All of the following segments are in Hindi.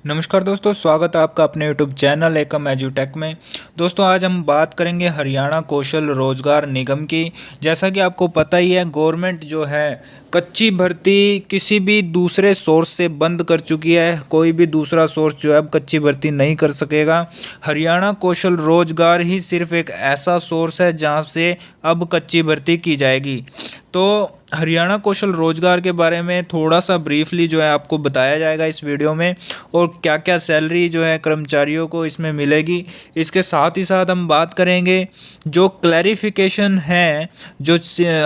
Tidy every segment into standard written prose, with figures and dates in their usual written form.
नमस्कार दोस्तों, स्वागत है आपका अपने यूट्यूब चैनल एकम एजुटेक में। दोस्तों आज हम बात करेंगे हरियाणा कौशल रोजगार निगम की। जैसा कि आपको पता ही है, गवर्नमेंट जो है कच्ची भर्ती किसी भी दूसरे सोर्स से बंद कर चुकी है। कोई भी दूसरा सोर्स जो है अब कच्ची भर्ती नहीं कर सकेगा। हरियाणा कौशल रोजगार ही सिर्फ एक ऐसा सोर्स है जहां से अब कच्ची भर्ती की जाएगी। तो हरियाणा कौशल रोजगार के बारे में थोड़ा सा ब्रीफली जो है आपको बताया जाएगा इस वीडियो में, और क्या क्या सैलरी जो है कर्मचारियों को इसमें मिलेगी। इसके साथ ही साथ हम बात करेंगे जो क्लैरिफिकेशन है, जो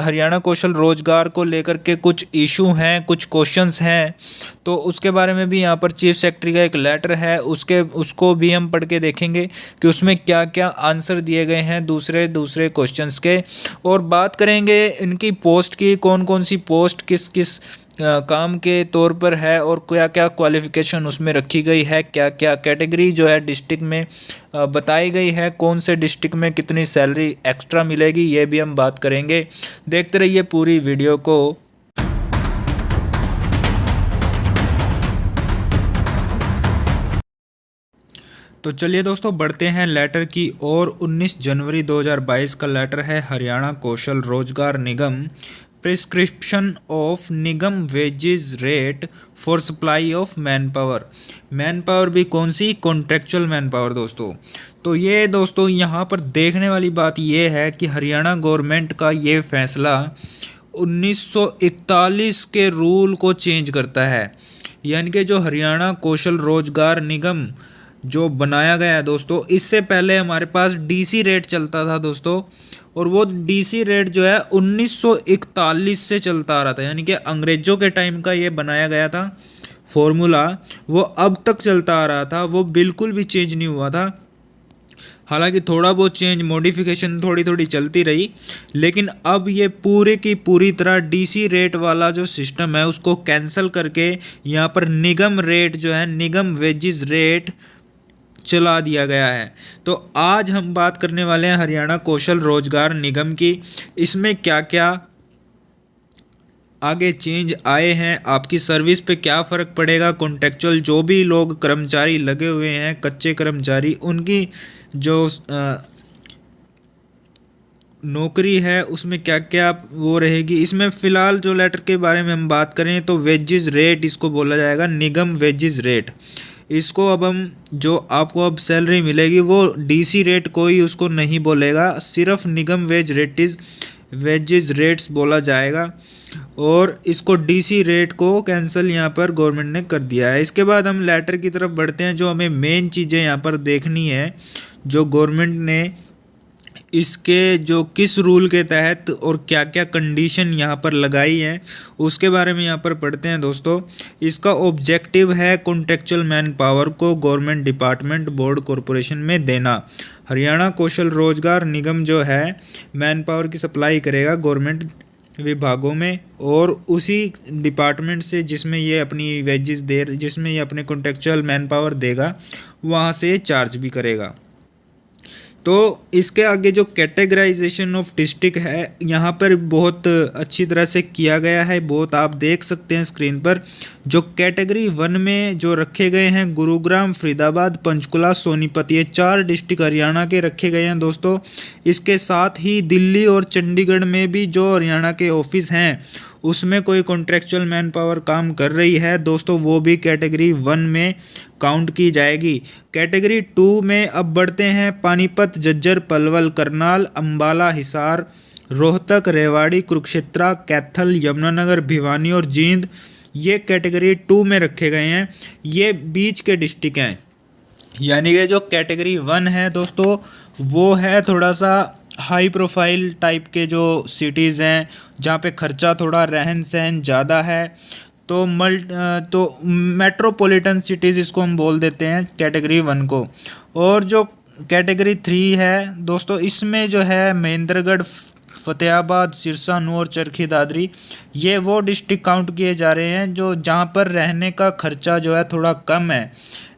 हरियाणा कौशल रोजगार को लेकर के कुछ इशू हैं, कुछ क्वेश्चंस हैं, तो उसके बारे में भी यहाँ पर चीफ सेक्रेटरी का एक लेटर है, उसको भी हम पढ़ के देखेंगे कि उसमें क्या क्या आंसर दिए गए हैं दूसरे दूसरे क्वेश्चंस के। और बात करेंगे इनकी पोस्ट की, कौन कौन सी पोस्ट किस किस काम के तौर पर है और क्या क्या क्वालिफ़िकेशन उसमें रखी गई है, क्या क्या कैटेगरी जो है डिस्ट्रिक्ट में बताई गई है, कौन से डिस्ट्रिक्ट में कितनी सैलरी एक्स्ट्रा मिलेगी, ये भी हम बात करेंगे। देखते रहिए पूरी वीडियो को। तो चलिए दोस्तों बढ़ते हैं लेटर की ओर। 19 जनवरी 2022 का लेटर है Haryana Kaushal Rozgar Nigam. Prescription of Nigam wages rate for supply of manpower. Manpower भी कौन सी? कॉन्ट्रेक्चुअल मैन पावर दोस्तों। तो ये दोस्तों यहाँ पर देखने वाली बात ये है कि हरियाणा गवर्नमेंट का ये फैसला 1941 के रूल को चेंज करता है। यानी कि जो हरियाणा कौशल रोजगार निगम जो बनाया गया है दोस्तों, इससे पहले हमारे पास डीसी रेट चलता था दोस्तों, और वो डीसी रेट जो है 1941 से चलता आ रहा था। यानी कि अंग्रेज़ों के टाइम का ये बनाया गया था फॉर्मूला, वो अब तक चलता आ रहा था, वो बिल्कुल भी चेंज नहीं हुआ था। हालांकि थोड़ा बहुत चेंज मॉडिफिकेशन थोड़ी थोड़ी चलती रही, लेकिन अब ये पूरे की पूरी तरह डीसी रेट वाला जो सिस्टम है उसको कैंसिल करके यहाँ पर निगम रेट जो है, निगम वेजेस रेट चला दिया गया है। तो आज हम बात करने वाले हैं हरियाणा कौशल रोजगार निगम की। इसमें क्या क्या आगे चेंज आए हैं, आपकी सर्विस पे क्या फ़र्क पड़ेगा, कॉन्ट्रेक्चुअल जो भी लोग कर्मचारी लगे हुए हैं, कच्चे कर्मचारी, उनकी जो नौकरी है उसमें क्या क्या वो रहेगी। इसमें फ़िलहाल जो लेटर के बारे में हम बात करें तो वेजेस रेट इसको बोला जाएगा, निगम वेजेस रेट। इसको अब हम जो आपको अब सैलरी मिलेगी वो डीसी रेट कोई उसको नहीं बोलेगा, सिर्फ निगम वेजेस रेट्स बोला जाएगा, और इसको डीसी रेट को कैंसिल यहाँ पर गवर्नमेंट ने कर दिया है। इसके बाद हम लेटर की तरफ बढ़ते हैं। जो हमें मेन चीज़ें यहाँ पर देखनी है, जो गवर्नमेंट ने इसके जो किस रूल के तहत और क्या क्या कंडीशन यहाँ पर लगाई है, उसके बारे में यहाँ पर पढ़ते हैं दोस्तों। इसका ऑब्जेक्टिव है कॉन्ट्रेक्चुअल मैन पावर को गवर्नमेंट डिपार्टमेंट बोर्ड कॉरपोरेशन में देना। हरियाणा कौशल रोजगार निगम जो है मैन पावर की सप्लाई करेगा गवर्नमेंट विभागों में, और उसी डिपार्टमेंट से जिसमें ये अपनी वेजेस जिसमें ये अपने कॉन्ट्रेक्चुअल मैन पावर देगा, वहाँ से ये चार्ज भी करेगा। तो इसके आगे जो कैटेगराइजेशन ऑफ डिस्ट्रिक्ट है यहाँ पर बहुत अच्छी तरह से किया गया है, बहुत आप देख सकते हैं स्क्रीन पर। जो कैटेगरी 1 में जो रखे गए हैं गुरुग्राम, फरीदाबाद, पंचकुला, सोनीपत, ये 4 डिस्ट्रिक्ट हरियाणा के रखे गए हैं दोस्तों। इसके साथ ही दिल्ली और चंडीगढ़ में भी जो हरियाणा के ऑफिस हैं उसमें कोई कॉन्ट्रेक्चुअल मैन पावर काम कर रही है दोस्तों, वो भी कैटेगरी 1 में काउंट की जाएगी। कैटेगरी 2 में अब बढ़ते हैं। पानीपत, झज्जर, पलवल, करनाल, अंबाला, हिसार, रोहतक, रेवाड़ी, कुरुक्षेत्र, कैथल, यमुनानगर, भिवानी और जींद, ये कैटेगरी 2 में रखे गए हैं। ये बीच के डिस्ट्रिक्ट हैं। यानी कि जो कैटेगरी 1 है दोस्तों, वो है थोड़ा सा हाई प्रोफाइल टाइप के जो सिटीज़ हैं, जहाँ पे खर्चा थोड़ा रहन सहन ज़्यादा है। तो मेट्रोपॉलिटन सिटीज़ इसको हम बोल देते हैं कैटेगरी 1 को। और जो कैटेगरी 3 है दोस्तों, इसमें जो है महेंद्रगढ़, फतेहाबाद, सिरसा, नूर, चरखी दादरी, ये वो डिस्ट्रिक्ट काउंट किए जा रहे हैं जो जहाँ पर रहने का खर्चा जो है थोड़ा कम है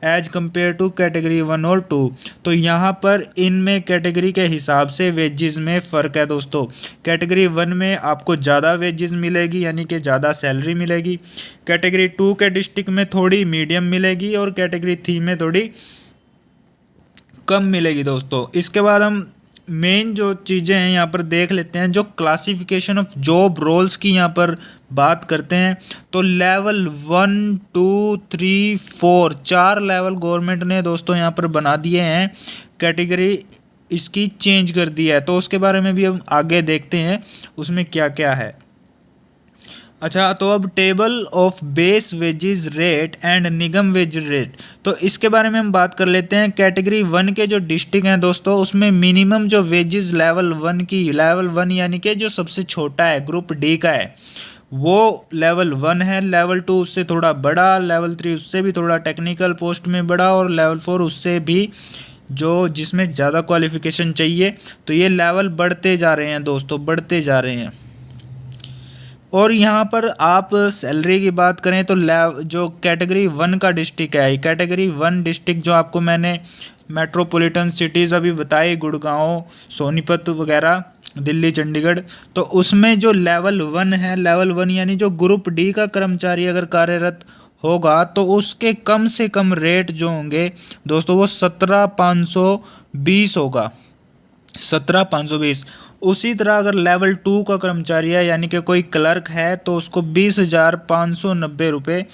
एज कम्पेयर टू कैटेगरी 1 और 2। तो यहाँ पर इनमें कैटेगरी के हिसाब से वेजेस में फ़र्क है दोस्तों। कैटेगरी 1 में आपको ज़्यादा वेजेस मिलेगी यानी कि ज़्यादा सैलरी मिलेगी, कैटेगरी 2 के डिस्ट्रिक्ट में थोड़ी मीडियम मिलेगी और कैटेगरी 3 में थोड़ी कम मिलेगी दोस्तों। इसके बाद हम मेन जो चीज़ें हैं यहाँ पर देख लेते हैं, जो क्लासिफिकेशन ऑफ जॉब रोल्स की यहाँ पर बात करते हैं। तो लेवल 1 2 3 4 4 लेवल गवर्नमेंट ने दोस्तों यहाँ पर बना दिए हैं, कैटेगरी इसकी चेंज कर दी है। तो उसके बारे में भी हम आगे देखते हैं उसमें क्या क्या है। अच्छा, तो अब table of base wages rate and Nigam wage rate, तो इसके बारे में हम बात कर लेते हैं। कैटेगरी 1 के जो डिस्ट्रिक्ट हैं दोस्तों, उसमें मिनिमम जो वेजेस लेवल 1 की, लेवल 1 यानी कि जो सबसे छोटा है, ग्रुप डी का है, वो लेवल 1 है। लेवल 2 उससे थोड़ा बड़ा, लेवल 3 उससे भी थोड़ा टेक्निकल पोस्ट में बड़ा, और लेवल 4 उससे भी जो जिसमें ज़्यादा क्वालिफिकेशन चाहिए। तो ये लेवल बढ़ते जा रहे हैं दोस्तों, बढ़ते जा रहे हैं। और यहाँ पर आप सैलरी की बात करें तो जो कैटेगरी 1 का डिस्ट्रिक्ट है, कैटेगरी 1 डिस्ट्रिक्ट जो आपको मैंने मेट्रोपॉलिटन सिटीज़ अभी बताई, गुड़गांव, सोनीपत वगैरह, दिल्ली, चंडीगढ़, तो उसमें जो लेवल 1 है, लेवल 1 यानी जो ग्रुप डी का कर्मचारी अगर कार्यरत होगा तो उसके कम से कम रेट जो होंगे दोस्तों वो 17,520 होगा, 17,520। उसी तरह अगर लेवल 2 का कर्मचारी है यानी कि कोई क्लर्क है तो उसको 20,590 रुपये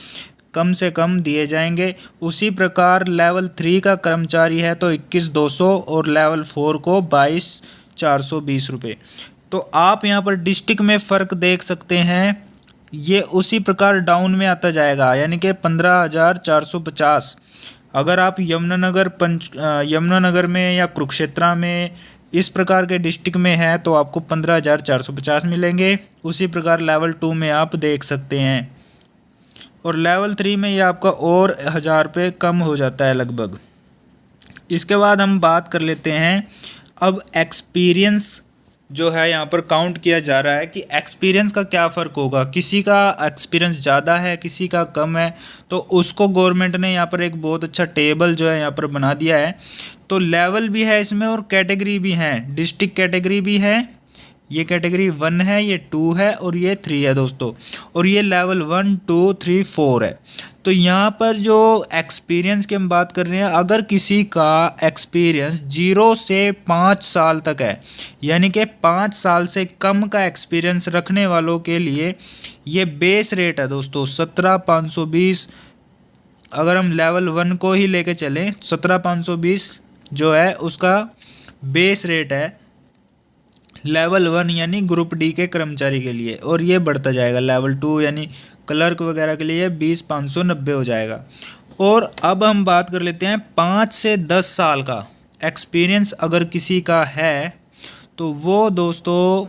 कम से कम दिए जाएंगे। उसी प्रकार लेवल 3 का कर्मचारी है तो 21,200 और लेवल 4 को 22,420 रुपये। तो आप यहाँ पर डिस्ट्रिक्ट में फ़र्क देख सकते हैं। ये उसी प्रकार डाउन में आता जाएगा यानी कि 15,450। अगर आप यमुनानगर में या कुरुक्षेत्र में इस प्रकार के डिस्ट्रिक्ट में है तो आपको 15,450 मिलेंगे। उसी प्रकार लेवल 2 में आप देख सकते हैं, और लेवल 3 में ये आपका और 1,000 रुपये कम हो जाता है लगभग। इसके बाद हम बात कर लेते हैं अब एक्सपीरियंस जो है यहाँ पर काउंट किया जा रहा है कि एक्सपीरियंस का क्या फ़र्क होगा। किसी का एक्सपीरियंस ज़्यादा है, किसी का कम है, तो उसको गवर्नमेंट ने यहाँ पर एक बहुत अच्छा टेबल जो है यहाँ पर बना दिया है। तो लेवल भी है इसमें और कैटेगरी भी है, डिस्ट्रिक्ट कैटेगरी भी है। ये कैटेगरी 1 है, ये 2 है और ये 3 है दोस्तों, और ये लेवल 1 2 3 4 है। तो यहाँ पर जो एक्सपीरियंस की हम बात कर रहे हैं, अगर किसी का एक्सपीरियंस 0 से 5 साल तक है यानी कि 5 साल से कम का एक्सपीरियंस रखने वालों के लिए ये बेस रेट है दोस्तों 17,520। अगर हम लेवल 1 को ही लेके चलें, 17,520 जो है उसका बेस रेट है लेवल 1 यानी ग्रुप डी के कर्मचारी के लिए, और ये बढ़ता जाएगा। लेवल 2 यानी क्लर्क वगैरह के लिए 20,590 हो जाएगा। और अब हम बात कर लेते हैं 5 से 10 साल का एक्सपीरियंस अगर किसी का है तो वो दोस्तों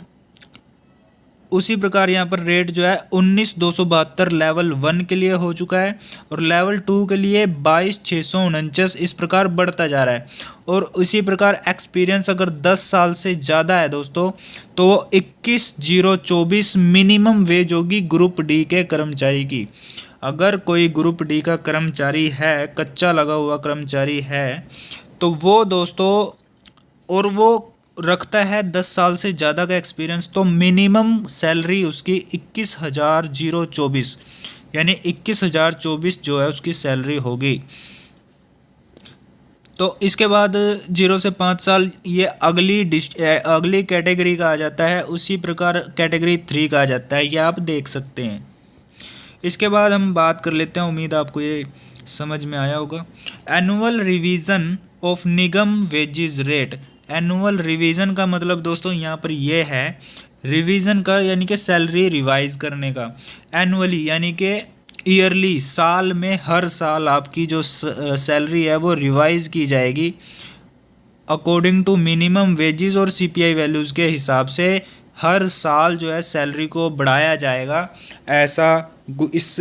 उसी प्रकार यहाँ पर रेट जो है 19,272 लेवल 1 के लिए हो चुका है, और लेवल 2 के लिए 22,649 इस प्रकार बढ़ता जा रहा है। और उसी प्रकार एक्सपीरियंस अगर 10 साल से ज़्यादा है दोस्तों तो 21,024 मिनिमम वेज होगी ग्रुप डी के कर्मचारी की। अगर कोई ग्रुप डी का कर्मचारी है, कच्चा लगा हुआ कर्मचारी है, तो वो दोस्तों और वो रखता है 10 साल से ज़्यादा का एक्सपीरियंस, तो मिनिमम सैलरी उसकी 21,024 यानी 21,024 जो है उसकी सैलरी होगी। तो इसके बाद 0 से 5 साल ये अगली कैटेगरी का आ जाता है। उसी प्रकार कैटेगरी 3 का आ जाता है, ये आप देख सकते हैं। इसके बाद हम बात कर लेते हैं, उम्मीद आपको ये समझ में आया होगा, annual revision of Nigam wages rate. Annual revision का मतलब दोस्तों यहाँ पर ये है, रिवीजन का यानी कि सैलरी रिवाइज करने का, एनुअली यानी कि ईयरली, साल में हर साल आपकी जो सैलरी है वो रिवाइज की जाएगी अकॉर्डिंग टू मिनिमम वेजेस और सीपीआई वैल्यूज़ के हिसाब से हर साल जो है सैलरी को बढ़ाया जाएगा। ऐसा इस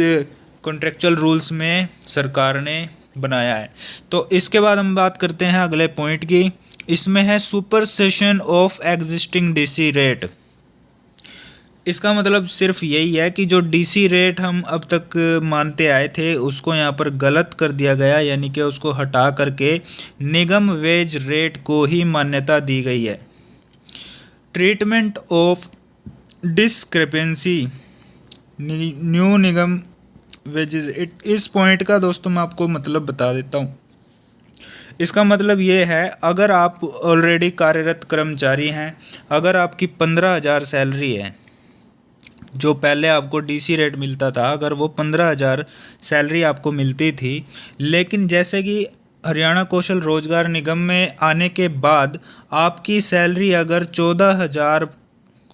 कॉन्ट्रेक्चुअल रूल्स में सरकार ने बनाया है। तो इसके बाद हम बात करते हैं अगले पॉइंट की। इसमें है सुपरसेशन ऑफ एग्जिस्टिंग डीसी रेट। इसका मतलब सिर्फ यही है कि जो डीसी रेट हम अब तक मानते आए थे उसको यहाँ पर गलत कर दिया गया, यानी कि उसको हटा करके निगम वेज रेट को ही मान्यता दी गई है। Treatment of discrepancy new Nigam wages, इस पॉइंट का दोस्तों मैं आपको मतलब बता देता हूँ। इसका मतलब ये है, अगर आप ऑलरेडी कार्यरत कर्मचारी हैं, अगर आपकी 15,000 सैलरी है, जो पहले आपको डीसी रेट मिलता था, अगर वो 15,000 सैलरी आपको मिलती थी, लेकिन जैसे कि हरियाणा कौशल रोजगार निगम में आने के बाद आपकी सैलरी अगर 14,000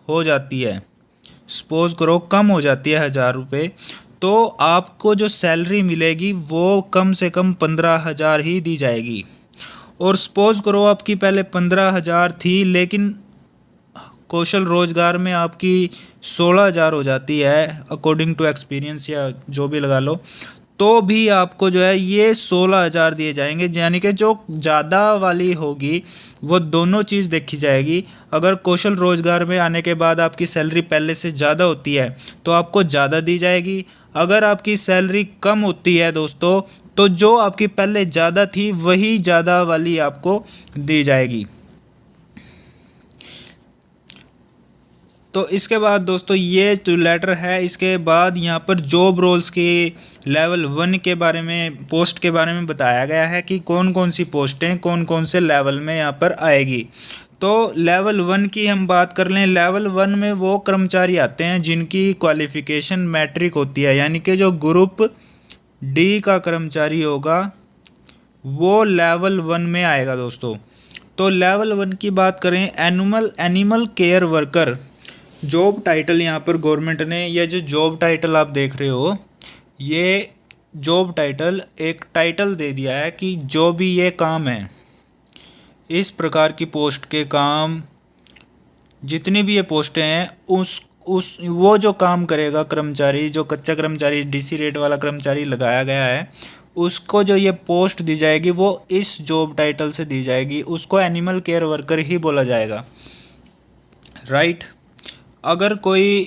हो जाती है, सपोज करो कम हो जाती है 1,000 रुपये, तो आपको जो सैलरी मिलेगी वो कम से कम 15,000 ही दी जाएगी। और सपोज करो आपकी पहले 15,000 थी, लेकिन कौशल रोजगार में आपकी 16,000 हो जाती है अकॉर्डिंग टू एक्सपीरियंस, या जो भी लगा लो, तो भी आपको जो है ये 16,000 दिए जाएंगे। यानी कि जो ज़्यादा वाली होगी वो दोनों चीज़ देखी जाएगी। अगर कौशल रोजगार में आने के बाद आपकी सैलरी पहले से ज़्यादा होती है तो आपको ज़्यादा दी जाएगी। अगर आपकी सैलरी कम होती है दोस्तों, तो जो आपकी पहले ज़्यादा थी वही ज़्यादा वाली आपको दी जाएगी। तो इसके बाद दोस्तों ये जो लेटर है, इसके बाद यहाँ पर जॉब रोल्स के लेवल 1 के बारे में, पोस्ट के बारे में बताया गया है कि कौन कौन सी पोस्टें कौन कौन से लेवल में यहाँ पर आएगी। तो लेवल 1 की हम बात कर लें। लेवल 1 में वो कर्मचारी आते हैं जिनकी क्वालिफ़िकेशन मैट्रिक होती है, यानी कि जो ग्रुप डी का कर्मचारी होगा वो लेवल 1 में आएगा दोस्तों। तो लेवल 1 की बात करें, animal care worker job title यहाँ पर गवर्नमेंट ने, ये जो जॉब टाइटल आप देख रहे हो, ये जॉब टाइटल एक टाइटल दे दिया है कि जो भी ये काम है, इस प्रकार की पोस्ट के काम, जितनी भी ये पोस्टें हैं, उस वो जो काम करेगा कर्मचारी, जो कच्चा कर्मचारी डीसी रेट वाला कर्मचारी लगाया गया है, उसको जो ये पोस्ट दी जाएगी वो इस जॉब टाइटल से दी जाएगी, उसको एनिमल केयर वर्कर ही बोला जाएगा। राइट। अगर कोई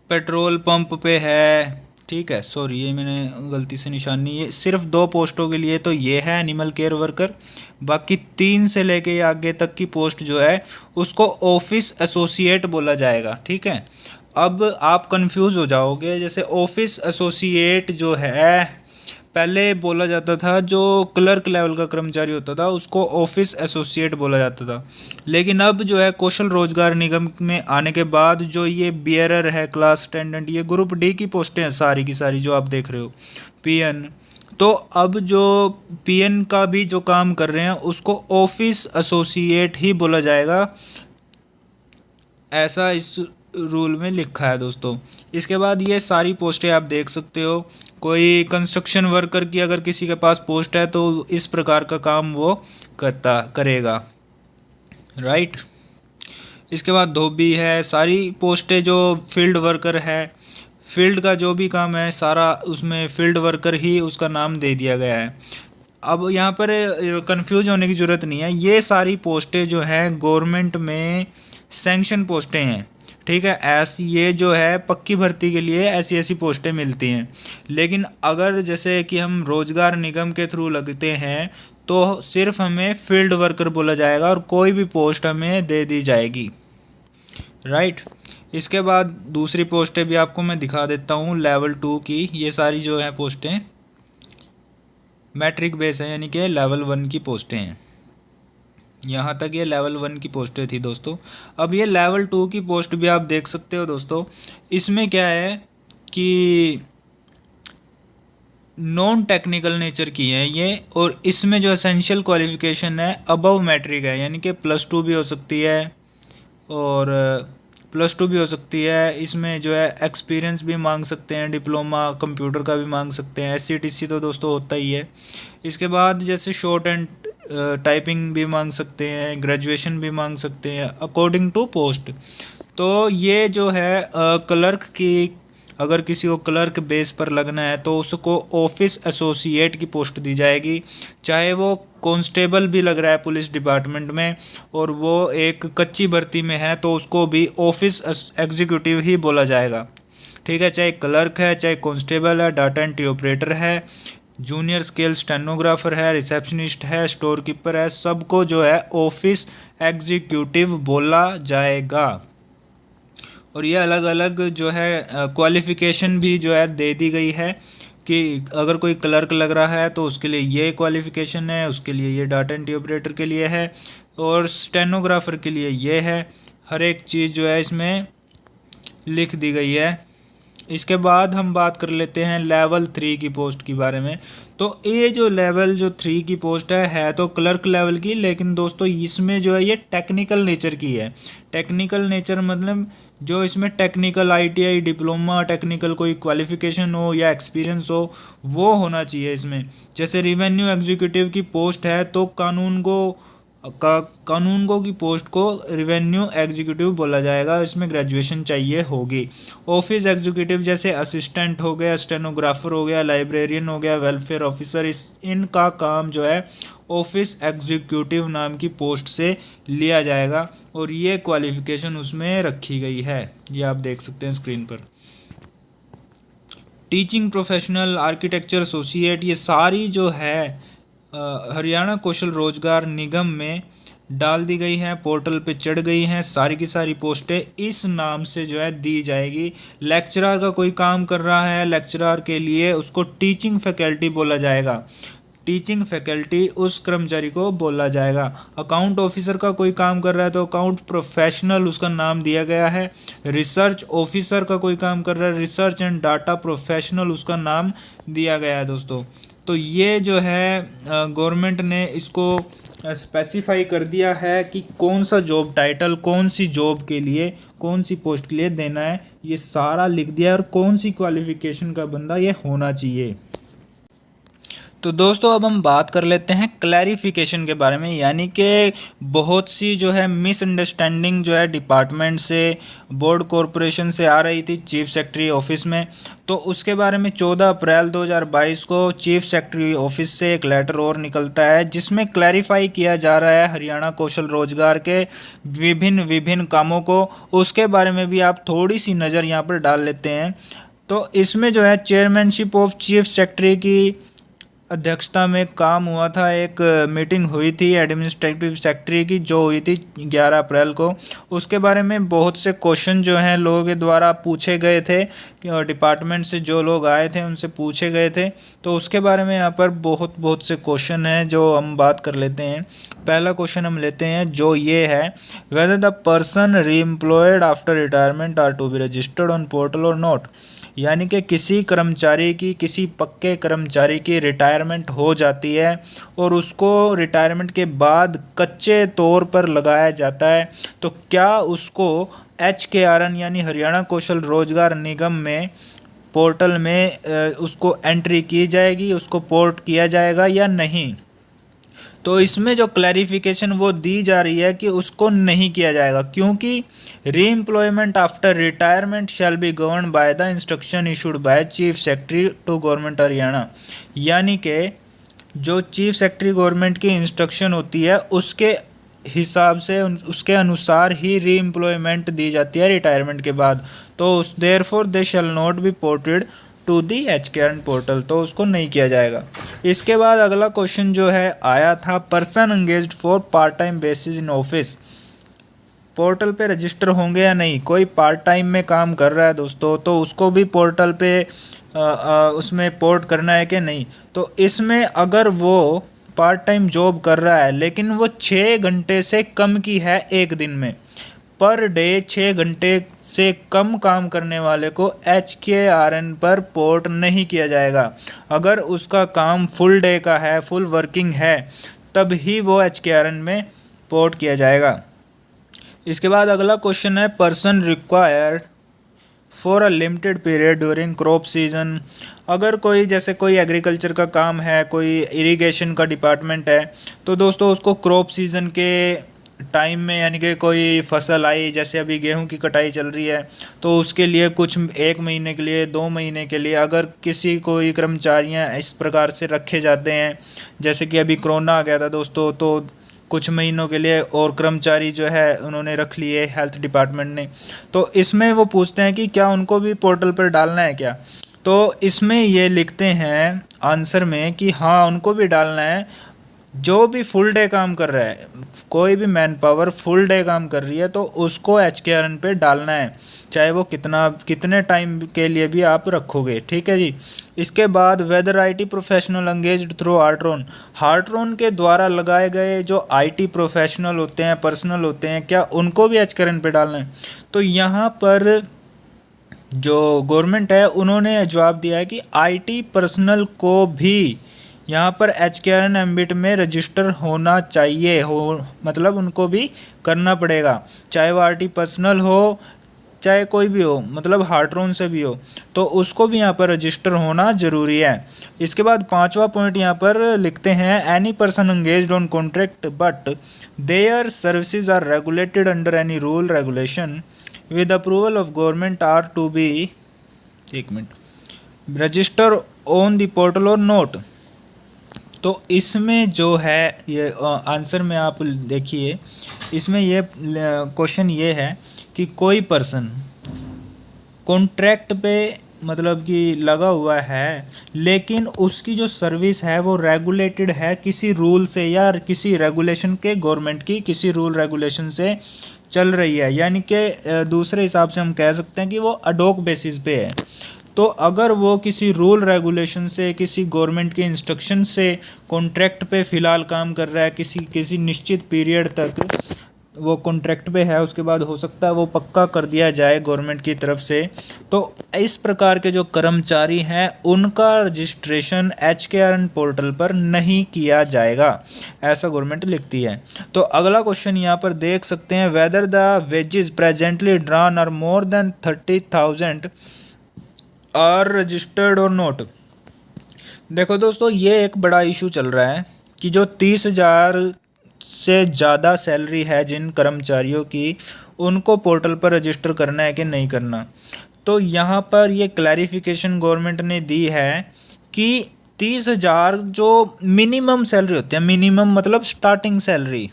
पेट्रोल पंप पे है, ठीक है, सॉरी ये मैंने गलती से निशान नहीं, ये सिर्फ 2 पोस्टों के लिए तो ये है एनिमल केयर वर्कर। बाकी 3 से लेके आगे तक की पोस्ट जो है उसको ऑफिस एसोसिएट बोला जाएगा। ठीक है। अब आप कंफ्यूज हो जाओगे, जैसे ऑफिस एसोसिएट जो है पहले बोला जाता था, जो क्लर्क लेवल का कर्मचारी होता था उसको ऑफिस एसोसिएट बोला जाता था, लेकिन अब जो है कौशल रोजगार निगम में आने के बाद जो ये बियरर है, क्लास अटेंडेंट, ये ग्रुप डी की पोस्टें हैं सारी की सारी जो आप देख रहे हो, पीएन, तो अब जो पीएन का भी जो काम कर रहे हैं उसको ऑफिस एसोसिएट ही बोला जाएगा, ऐसा इस रूल में लिखा है दोस्तों। इसके बाद ये सारी पोस्टें आप देख सकते हो। कोई कंस्ट्रक्शन वर्कर की अगर किसी के पास पोस्ट है तो इस प्रकार का काम वो करेगा। राइट। इसके बाद धोबी है, सारी पोस्टें जो फील्ड वर्कर है, फील्ड का जो भी काम है सारा उसमें फील्ड वर्कर ही उसका नाम दे दिया गया है। अब यहाँ पर कंफ्यूज होने की ज़रूरत नहीं है, ये सारी पोस्टें जो हैं गवर्नमेंट में सैंक्शन पोस्टें हैं। ठीक है, ऐसी ये जो है पक्की भर्ती के लिए ऐसी ऐसी पोस्टें मिलती हैं, लेकिन अगर जैसे कि हम रोजगार निगम के थ्रू लगते हैं तो सिर्फ हमें फील्ड वर्कर बोला जाएगा और कोई भी पोस्ट हमें दे दी जाएगी। राइट। इसके बाद दूसरी पोस्टें भी आपको मैं दिखा देता हूँ लेवल 2 की। ये सारी जो है पोस्टें मैट्रिक बेस है, यानी कि लेवल 1 की पोस्टें हैं। यहाँ तक ये लेवल 1 की पोस्टें थी दोस्तों। अब ये लेवल 2 की पोस्ट भी आप देख सकते हो दोस्तों। इसमें क्या है कि नॉन टेक्निकल नेचर की है ये, और इसमें जो एसेंशियल क्वालिफिकेशन है अबव मैट्रिक है, यानी कि +2 भी हो सकती है और +2 भी हो सकती है। इसमें जो है एक्सपीरियंस भी मांग सकते हैं, डिप्लोमा कंप्यूटर का भी मांग सकते हैं, SCTC तो दोस्तों होता ही है। इसके बाद जैसे शॉर्ट एंड टाइपिंग भी मांग सकते हैं, ग्रेजुएशन भी मांग सकते हैं अकॉर्डिंग टू पोस्ट। तो ये जो है क्लर्क की अगर किसी को क्लर्क बेस पर लगना है तो उसको ऑफिस एसोसिएट की पोस्ट दी जाएगी। चाहे वो कांस्टेबल भी लग रहा है पुलिस डिपार्टमेंट में और वो एक कच्ची भर्ती में है तो उसको भी ऑफिस एग्जीक्यूटिव ही बोला जाएगा। ठीक है, चाहे क्लर्क है, चाहे कांस्टेबल है, डाटा एंट्री ऑपरेटर है, जूनियर स्केल स्टेनोग्राफर है, रिसेप्शनिस्ट है, स्टोर कीपर है, सबको जो है ऑफिस एग्जीक्यूटिव बोला जाएगा। और ये अलग अलग जो है क्वालिफ़िकेशन भी जो है दे दी गई है कि अगर कोई क्लर्क लग रहा है तो उसके लिए ये क्वालिफ़िकेशन है, उसके लिए ये डाटा एंट्री ऑपरेटर के लिए है और स्टेनोग्राफर के लिए ये है। हर एक चीज़ जो है इसमें लिख दी गई है। इसके बाद हम बात कर लेते हैं लेवल 3 की पोस्ट के बारे में। तो ये जो लेवल जो 3 की पोस्ट है तो क्लर्क लेवल की, लेकिन दोस्तों इसमें जो है ये टेक्निकल नेचर की है। टेक्निकल नेचर मतलब जो इसमें टेक्निकल ITI डिप्लोमा टेक्निकल कोई क्वालिफिकेशन हो या एक्सपीरियंस हो वो होना चाहिए इसमें। जैसे रिवेन्यू एग्जीक्यूटिव की पोस्ट है तो कानूनगो की पोस्ट को रिवेन्यू एग्जीक्यूटिव बोला जाएगा, इसमें ग्रेजुएशन चाहिए होगी। ऑफिस एग्जीक्यूटिव जैसे असिस्टेंट हो गया, स्टेनोग्राफर हो गया, लाइब्रेरियन हो गया, वेलफेयर ऑफिसर, इनका काम जो है ऑफिस एग्जीक्यूटिव नाम की पोस्ट से लिया जाएगा और ये क्वालिफिकेशन उसमें रखी गई है, ये आप देख सकते हैं स्क्रीन पर। टीचिंग प्रोफेशनल, आर्किटेक्चर एसोसिएट, ये सारी जो है हरियाणा कौशल रोजगार निगम में डाल दी गई हैं, पोर्टल पे चढ़ गई हैं। सारी की सारी पोस्टें इस नाम से जो है दी जाएगी। लेक्चरर का कोई काम कर रहा है, लेक्चरर के लिए उसको टीचिंग फैकल्टी बोला जाएगा। टीचिंग फैकल्टी उस कर्मचारी को बोला जाएगा। अकाउंट ऑफिसर का कोई काम कर रहा है तो अकाउंट प्रोफेशनल उसका नाम दिया गया है। रिसर्च ऑफिसर का कोई काम कर रहा है, रिसर्च एंड डाटा प्रोफेशनल उसका नाम दिया गया है दोस्तों। तो ये जो है गवर्नमेंट ने इसको स्पेसिफाई कर दिया है कि कौन सा जॉब टाइटल कौन सी जॉब के लिए कौन सी पोस्ट के लिए देना है, ये सारा लिख दिया है और कौन सी क्वालिफिकेशन का बंदा ये होना चाहिए। तो दोस्तों अब हम बात कर लेते हैं क्लैरिफिकेशन के बारे में, यानी कि बहुत सी जो है मिसअंडरस्टैंडिंग जो है डिपार्टमेंट से, बोर्ड कॉरपोरेशन से आ रही थी चीफ सेक्रेटरी ऑफिस में। तो उसके बारे में 14 अप्रैल 2022 को चीफ सेक्रेटरी ऑफिस से एक लेटर और निकलता है जिसमें क्लैरिफाई किया जा रहा है हरियाणा कौशल रोजगार के विभिन्न कामों को। उसके बारे में भी आप थोड़ी सी नज़र यहाँ पर डाल लेते हैं। तो इसमें जो है चेयरमैनशिप ऑफ चीफ सेक्रेटरी की अध्यक्षता में काम हुआ था, एक मीटिंग हुई थी एडमिनिस्ट्रेटिव सेक्रेटरी की जो हुई थी 11 अप्रैल को। उसके बारे में बहुत से क्वेश्चन जो हैं लोगों के द्वारा पूछे गए थे, डिपार्टमेंट से जो लोग आए थे उनसे पूछे गए थे। तो उसके बारे में यहाँ पर बहुत से क्वेश्चन हैं जो हम बात कर लेते हैं। पहला क्वेश्चन हम लेते हैं जो ये है, whether the person reemployed after retirement are to be registered on portal और नॉट। यानी कि किसी कर्मचारी की, किसी पक्के कर्मचारी की रिटायरमेंट हो जाती है और उसको रिटायरमेंट के बाद कच्चे तौर पर लगाया जाता है तो क्या उसको HKRN यानी हरियाणा कौशल रोजगार निगम में पोर्टल में उसको एंट्री की जाएगी, उसको पोर्ट किया जाएगा या नहीं। तो इसमें जो क्लैरिफिकेशन वो दी जा रही है कि उसको नहीं किया जाएगा, क्योंकि reemployment after retirement shall be govern by the instruction issued by chief secretary to government Haryana. यानी कि जो चीफ सेक्रेटरी गवर्नमेंट की इंस्ट्रक्शन होती है उसके हिसाब से, उसके अनुसार ही रीएम्प्लॉयमेंट दी जाती है रिटायरमेंट के बाद। तो therefore they shall not be ported to the HKRN portal, तो उसको नहीं किया जाएगा। इसके बाद अगला क्वेश्चन जो है आया था, person engaged for part time basis in office, portal पे रजिस्टर होंगे या नहीं। कोई पार्ट टाइम में काम कर रहा है दोस्तों तो उसको भी पोर्टल पे उसमें पोर्ट करना है कि नहीं। तो इसमें अगर वो पार्ट टाइम जॉब कर रहा है लेकिन वो 6 घंटे से कम की है एक दिन में, पर डे 6 घंटे से कम काम करने वाले को HKRN पर पोर्ट नहीं किया जाएगा। अगर उसका काम फुल डे का है, फुल वर्किंग है, तब ही वो HKRN में पोर्ट किया जाएगा। इसके बाद अगला क्वेश्चन है, person required for a limited period during crop season. अगर कोई जैसे कोई एग्रीकल्चर का काम है, कोई इरिगेशन का डिपार्टमेंट है, तो दोस्तों उसको क्रॉप सीज़न के टाइम में, यानी कि कोई फसल आई, जैसे अभी गेहूं की कटाई चल रही है, तो उसके लिए कुछ 1 महीने के लिए, 2 महीने के लिए अगर किसी कोई कर्मचारियां इस प्रकार से रखे जाते हैं, जैसे कि अभी कोरोना आ गया था दोस्तों, तो कुछ महीनों के लिए और कर्मचारी जो है उन्होंने रख लिए हेल्थ डिपार्टमेंट ने, तो इसमें वो पूछते हैं कि क्या उनको भी पोर्टल पर डालना है क्या। तो इसमें ये लिखते हैं आंसर में कि हाँ, उनको भी डालना है। जो भी फुल डे काम कर रहा है, कोई भी मैन पावर फुल डे काम कर रही है, तो उसको HKRN पे डालना है, चाहे वो कितने टाइम के लिए भी आप रखोगे, ठीक है जी। इसके बाद whether IT professional engaged through Hartron, Hartron के द्वारा लगाए गए जो IT प्रोफेशनल होते हैं, पर्सनल होते हैं, क्या उनको भी HKRN पे डालना है। तो यहाँ पर जो गवर्नमेंट है उन्होंने जवाब दिया है कि IT पर्सनल को भी यहाँ पर HKRN एम्बिट में रजिस्टर होना चाहिए, मतलब उनको भी करना पड़ेगा, चाहे वो RT पर्सनल हो चाहे कोई भी हो, मतलब हार्ट्रॉन से भी हो, तो उसको भी यहाँ पर रजिस्टर होना ज़रूरी है। इसके बाद 5वां पॉइंट यहाँ पर लिखते हैं, any person engaged on contract but their services are regulated under any rule regulation with approval of government are to be, एक minute, register on the portal और नोट। तो इसमें जो है ये आंसर में आप देखिए, इसमें ये क्वेश्चन ये है कि कोई पर्सन कॉन्ट्रैक्ट पे मतलब कि लगा हुआ है, लेकिन उसकी जो सर्विस है वो रेगुलेटेड है किसी रूल से या किसी रेगुलेशन के, गवर्नमेंट की किसी रूल रेगुलेशन से चल रही है, यानी कि दूसरे हिसाब से हम कह सकते हैं कि वो अडोक बेसिस पे है। तो अगर वो किसी रूल रेगुलेशन से, किसी गवर्नमेंट के इंस्ट्रक्शन से कॉन्ट्रैक्ट पे फ़िलहाल काम कर रहा है, किसी निश्चित पीरियड तक वो कॉन्ट्रैक्ट पे है, उसके बाद हो सकता है वो पक्का कर दिया जाए गवर्नमेंट की तरफ से, तो इस प्रकार के जो कर्मचारी हैं उनका रजिस्ट्रेशन HKRN पोर्टल पर नहीं किया जाएगा, ऐसा गवर्नमेंट लिखती है। तो अगला क्वेश्चन यहाँ पर देख सकते हैं, whether the wages presently drawn are more than 30,000 are registered और नोट। देखो दोस्तों, ये एक बड़ा इशू चल रहा है कि जो 30,000 से ज़्यादा सैलरी है जिन कर्मचारियों की, उनको पोर्टल पर रजिस्टर करना है कि नहीं करना। तो यहाँ पर ये क्लैरिफिकेशन गवर्नमेंट ने दी है कि 30,000 जो मिनिमम सैलरी होती है, मिनिमम मतलब स्टार्टिंग सैलरी,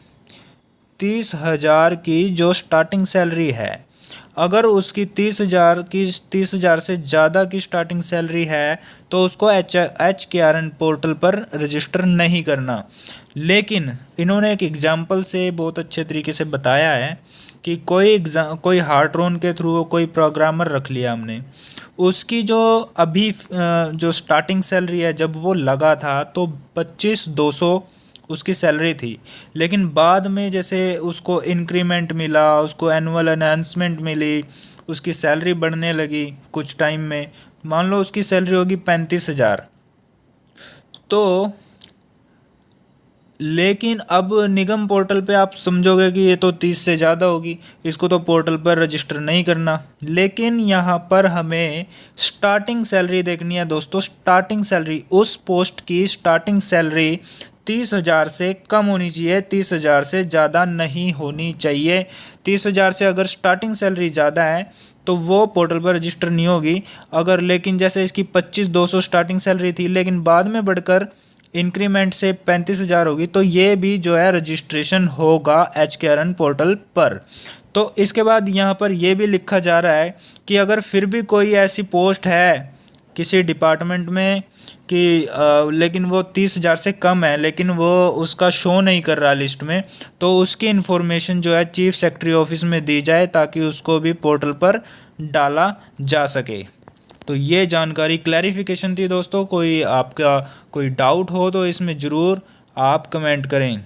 30,000 की जो स्टार्टिंग सैलरी है, अगर उसकी 30,000 से ज़्यादा की स्टार्टिंग सैलरी है तो उसको HKRN पोर्टल पर रजिस्टर नहीं करना। लेकिन इन्होंने एक एग्जांपल से बहुत अच्छे तरीके से बताया है कि कोई हार्ट्रॉन के थ्रू कोई प्रोग्रामर रख लिया हमने, उसकी जो अभी जो स्टार्टिंग सैलरी है जब वो लगा था तो 25,200 उसकी सैलरी थी, लेकिन बाद में जैसे उसको इंक्रीमेंट मिला, उसको एनुअल एनहांसमेंट मिली, उसकी सैलरी बढ़ने लगी कुछ टाइम में, मान लो उसकी सैलरी होगी 35,000। तो लेकिन अब निगम पोर्टल पे आप समझोगे कि ये तो 30 से ज़्यादा होगी, इसको तो पोर्टल पर रजिस्टर नहीं करना। लेकिन यहाँ पर हमें स्टार्टिंग सैलरी देखनी है दोस्तों, स्टार्टिंग सैलरी, उस पोस्ट की स्टार्टिंग सैलरी 30,000 से कम होनी चाहिए, 30,000 से ज़्यादा नहीं होनी चाहिए। 30,000 से अगर स्टार्टिंग सैलरी ज़्यादा है तो वो पोर्टल पर रजिस्टर नहीं होगी। अगर लेकिन जैसे इसकी 25,200 स्टार्टिंग सैलरी थी, लेकिन बाद में बढ़कर इंक्रीमेंट से 35,000 होगी, तो ये भी जो है रजिस्ट्रेशन होगा HKRN पोर्टल पर। तो इसके बाद यहाँ पर ये भी लिखा जा रहा है कि अगर फिर भी कोई ऐसी पोस्ट है किसी डिपार्टमेंट में कि लेकिन वो 30,000 से कम है, लेकिन वो उसका शो नहीं कर रहा लिस्ट में, तो उसकी इन्फॉर्मेशन जो है चीफ सेक्रेटरी ऑफिस में दी जाए ताकि उसको भी पोर्टल पर डाला जा सके। तो ये जानकारी क्लैरिफिकेशन थी दोस्तों। आपका कोई डाउट हो तो इसमें ज़रूर आप कमेंट करें।